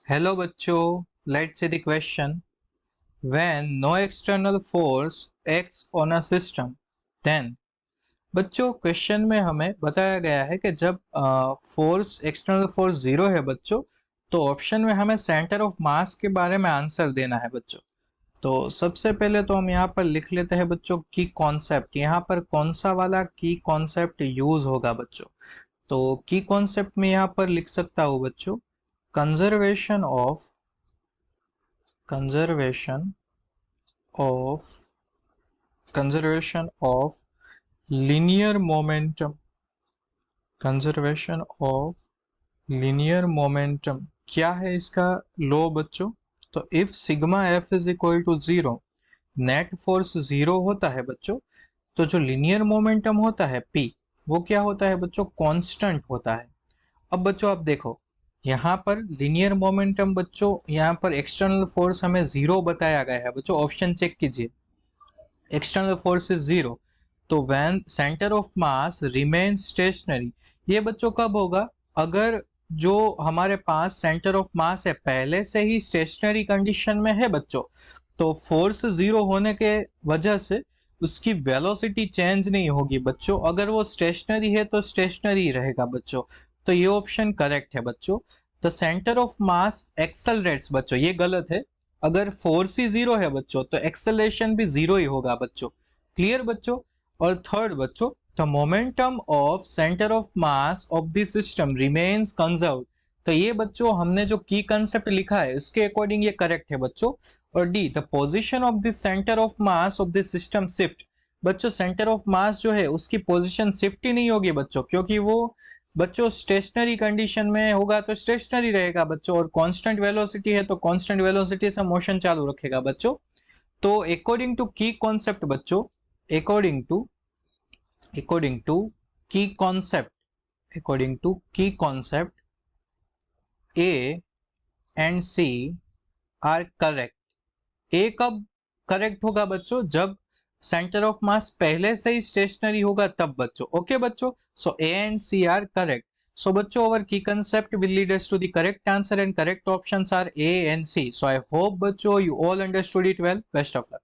Hello बच्चों, let's see the question. When no external force acts on a system, then बच्चों question में हमें बताया गया है कि जब फोर्स एक्सटर्नल फोर्स जीरो है बच्चों, तो ऑप्शन में हमें सेंटर ऑफ मास के बारे में आंसर देना है बच्चों। तो सबसे पहले तो हम यहाँ पर लिख लेते हैं बच्चों की कॉन्सेप्ट। यहाँ पर कौन सा वाला की कॉन्सेप्ट यूज होगा बच्चों? तो की कॉन्सेप्ट में यहाँ पर लिख सकता हूँ बच्चों, conservation of conservation of conservation of linear momentum, conservation of linear momentum क्या है इसका लो बच्चों? तो if sigma F is equal to zero, net force zero होता है बच्चों, तो जो लिनियर मोमेंटम होता है पी, वो क्या होता है बच्चों? कांस्टेंट होता है। अब बच्चों आप देखो, यहाँ पर लिनियर मोमेंटम बच्चों, यहाँ पर एक्सटर्नल फोर्स हमें जीरो बताया गया है बच्चों। ऑप्शन चेक कीजिए, एक्सटर्नल फोर्स इज जीरो, तो when centre of mass remains stationary, ये बच्चों कब होगा? अगर जो हमारे पास सेंटर ऑफ मास है पहले से ही स्टेशनरी कंडीशन में है बच्चों, तो फोर्स जीरो होने के वजह से उसकी वेलोसिटी चेंज नहीं होगी बच्चों। अगर वो स्टेशनरी है तो स्टेशनरी रहेगा बच्चों। तो ये ऑप्शन करेक्ट है बच्चों। The centre of mass accelerates बच्चों, ये गलत है। अगर फोर्स ही जीरो है बच्चों, तो एक्सेलरेशन भी जीरो ही होगा बच्चों। क्लियर बच्चों? और थर्ड बच्चों, the momentum of centre of mass of the system remains conserved. तो ये बच्चों हमने जो की कंसेप्ट लिखा है उसके अकॉर्डिंग ये करेक्ट है बच्चों। और D, the position of the centre of mass of the system shift. बच्चों सेंटर ऑफ मास जो है उसकी पोजीशन शिफ्ट ही नहीं होगी बच्चों, क्योंकि वो बच्चों स्टेशनरी कंडीशन में होगा तो स्टेशनरी रहेगा बच्चों, और कांस्टेंट वेलोसिटी है तो कांस्टेंट वेलोसिटी से मोशन चालू रखेगा बच्चों। तो अकॉर्डिंग टू की कॉन्सेप्ट बच्चों, अकॉर्डिंग टू की कॉन्सेप्ट, अकॉर्डिंग टू की concept, A and C are correct. A कब करेक्ट होगा बच्चों? जब सेंटर ऑफ मास पहले से ही स्टेशनरी होगा तब बच्चों। ओके बच्चों, so A and C are correct. So बच्चों, our key concept will lead us to the correct answer and correct options are A and C. So I hope बच्चों you all understood it well. Best of luck.